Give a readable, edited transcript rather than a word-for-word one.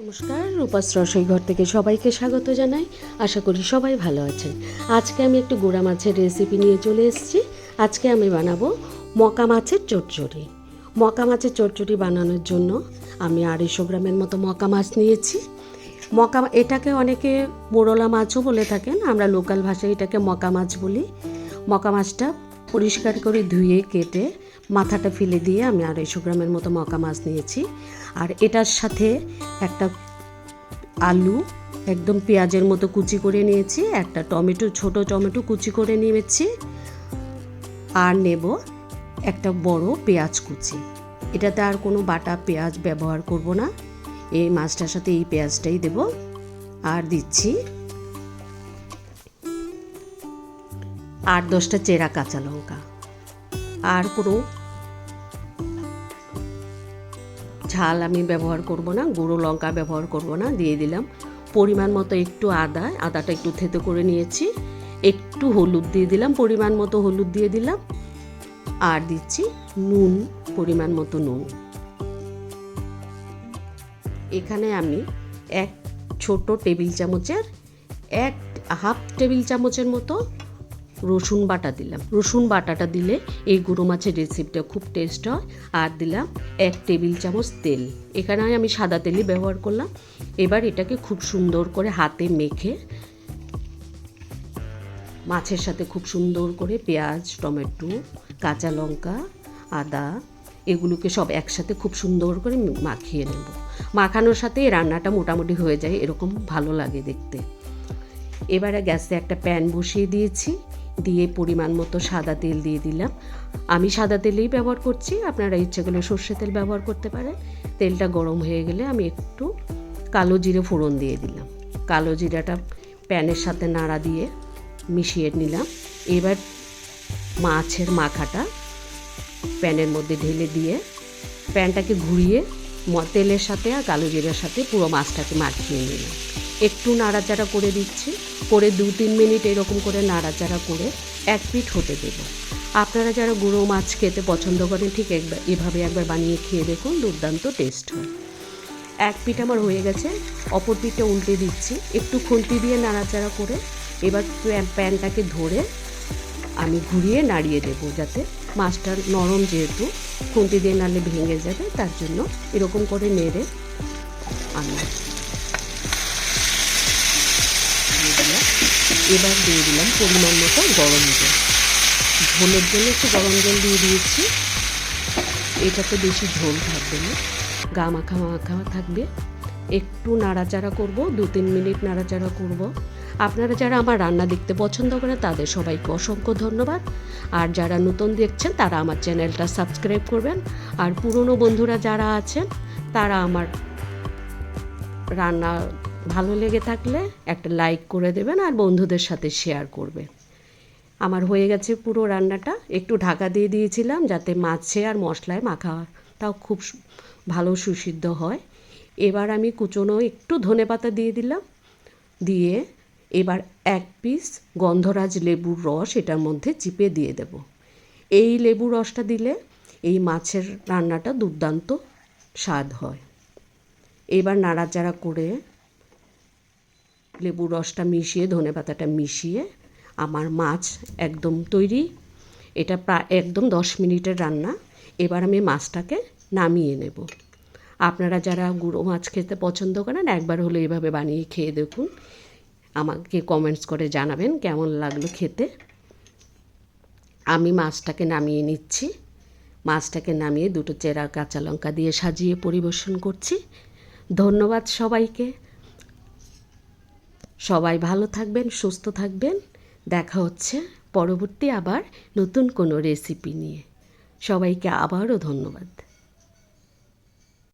নমস্কার, রূপাস রসোইঘর থেকে সবাইকে স্বাগত জানাই। আশা করি সবাই ভালো আছেন। আজকে আমি একটু গুঁড়া মাছের রেসিপি নিয়ে চলে এসেছি। আজকে আমি বানাবো মকা মাছের চচ্চড়ি। মকা মাছের চচ্চড়ি বানানোর জন্য আমি 250 গ্রামের মতো মকা মাছ নিয়েছি। এটাকে অনেকে মোরলা মাছও বলে থাকেন, আমরা লোকাল ভাষায় এটাকে মকা মাছ বলি। মকা মাছটা পরিষ্কার করে ধুয়ে কেটে মাথাটা ফেলে দিয়ে আমি 250 গ্রামের মতো মকা মাছ নিয়েছি। আর এটার সাথে একটা আলু একদম পেঁয়াজের মতো কুচি করে নিয়েছি, একটা টমেটো, ছোট টমেটো কুচি করে নিয়েছি, আর নেব একটা বড় পেঁয়াজ কুচি। এটাতে আর কোনো বাটা পেঁয়াজ ব্যবহার করব না, এই মাছটার সাথে এই পেঁয়াজটাই দেব। আর দিচ্ছি 8-10টা চেরা কাঁচা লঙ্কা। আর কোনো ঝাল আমি ব্যবহার করব না, গুঁড়ো লঙ্কা ব্যবহার করব না। দিয়ে দিলাম পরিমাণ মতো একটু আদাটা একটু থেতো করে নিয়েছি। একটু হলুদ দিয়ে দিলাম, পরিমাণ মতো হলুদ দিয়ে দিলাম। আর দিচ্ছি নুন, পরিমাণ মতো নুন। এখানে আমি এক ছোট টেবিল চামচের 1/2 টেবিল চামচের মতো রসুন বাটা দিলাম। রসুন বাটাটা দিলে এই গুঁড়ো মাছের রেসিপিটা খুব টেস্ট হয়। আর দিলাম 1 টেবিল চামচ তেল। এখানে আমি সাদা তেলই ব্যবহার করলাম। এবার এটাকে খুব সুন্দর করে হাতে মেখে মাছের সাথে খুব সুন্দর করে পেঁয়াজ, টমেটো, কাঁচা লঙ্কা, আদা এগুলোকে সব একসাথে খুব সুন্দর করে মাখিয়ে নেব। মাখানোর সাথে এই রান্নাটা মোটামুটি হয়ে যায়, এরকম ভালো লাগে দেখতে। এবারে গ্যাসে একটা প্যান বসিয়ে দিয়েছি, দিয়ে পরিমাণ মতো সাদা তেল দিয়ে দিলাম। আমি সাদা তেলেই ব্যবহার করছি, আপনারা ইচ্ছে করলে সর্ষে তেল ব্যবহার করতে পারেন। তেলটা গরম হয়ে গেলে আমি একটু কালো জিরে ফোড়ন দিয়ে দিলাম। কালো জিরাটা প্যানের সাথে নাড়া দিয়ে মিশিয়ে নিলাম। এবার মাছের মাখাটা প্যানের মধ্যে ঢেলে দিয়ে প্যানটাকে ঘুরিয়ে তেলের সাথে আর কালো জিরার সাথে পুরো মাছটাকে মাখিয়ে নিলাম। একটু নাড়াচাড়া করে দিচ্ছি, করে 2-3 মিনিট এরকম করে নাড়াচাড়া করে এক পিঠ হতে দেব। আপনারা যারা গুঁড়ো মাছ খেতে পছন্দ করেন ঠিক এভাবে একবার বানিয়ে খেয়ে দেখুন, দুর্দান্ত টেস্ট হয়। এক পিঠ আমার হয়ে গেছে, অপর পিঠটা উল্টে দিচ্ছি, একটু খুন্তি দিয়ে নাড়াচাড়া করে। এবার প্যানটাকে ধরে আমি ঘুরিয়ে নাড়িয়ে দেবো, যাতে মাছটা নরম, যেহেতু খুন্তি দিয়ে নাড়লে ভেঙে যাবে, তার জন্য এরকম করে নেড়ে আমি এবার দিয়ে দিলাম পরিমাণ মতো গরম জল। ঝোলের জন্য একটু গরম জল দিয়ে দিয়েছি। এটাতে বেশি ঝোল থাকবে না, গা মাখা মাখা থাকবে। একটু নাড়াচাড়া করব, 2-3 মিনিট নাড়াচাড়া করব। আপনারা যারা আমার রান্না দেখতে পছন্দ করেন তাদের সবাইকে অসংখ্য ধন্যবাদ। আর যারা নতুন দেখছেন তারা আমার চ্যানেলটা সাবস্ক্রাইব করবেন। আর পুরনো বন্ধুরা যারা আছেন তারা আমার রান্না ভালো লেগে থাকলে একটা লাইক করে দেবেন আর বন্ধুদের সাথে শেয়ার করবে। আমার হয়ে গেছে পুরো রান্নাটা। একটু ঢাকা দিয়ে দিয়েছিলাম যাতে মাছে আর মশলায় মাখাটাও খুব ভালো সুসিদ্ধ হয়। এবার আমি কুচনো একটু ধনেপাতা দিয়ে দিলাম, দিয়ে এবার 1 পিস গন্ধরাজ লেবুর রস এটার মধ্যে চিপে দিয়ে দেব। এই লেবুর রসটা দিলে এই মাছের রান্নাটা দুর্দান্ত স্বাদ হয়। এবার নাড়াচাড়া করে লেবুর রসটা মিশিয়ে ধনেপাতাটা মিশিয়ে আমার মাছ একদম তৈরি। এটা প্রায় একদম 10 মিনিটের রান্না। এবার আমি মাছটাকে নামিয়ে নেব। আপনারা যারা গুঁড়ো মাছ খেতে পছন্দ করেন একবার হলে এভাবে বানিয়ে খেয়ে দেখুন, আমাকে কমেন্টস করে জানাবেন কেমন লাগলো খেতে। আমি মাছটাকে নামিয়ে নিচ্ছি। মাছটাকে নামিয়ে 2টো চেরা কাঁচা লঙ্কা দিয়ে সাজিয়ে পরিবেশন করছি। ধন্যবাদ সবাইকে। সবাই ভালো থাকবেন, সুস্থ থাকবেন। দেখা হচ্ছে পরবর্তী আবার নতুন কোনো রেসিপি নিয়ে। সবাইকে আবারও ধন্যবাদ।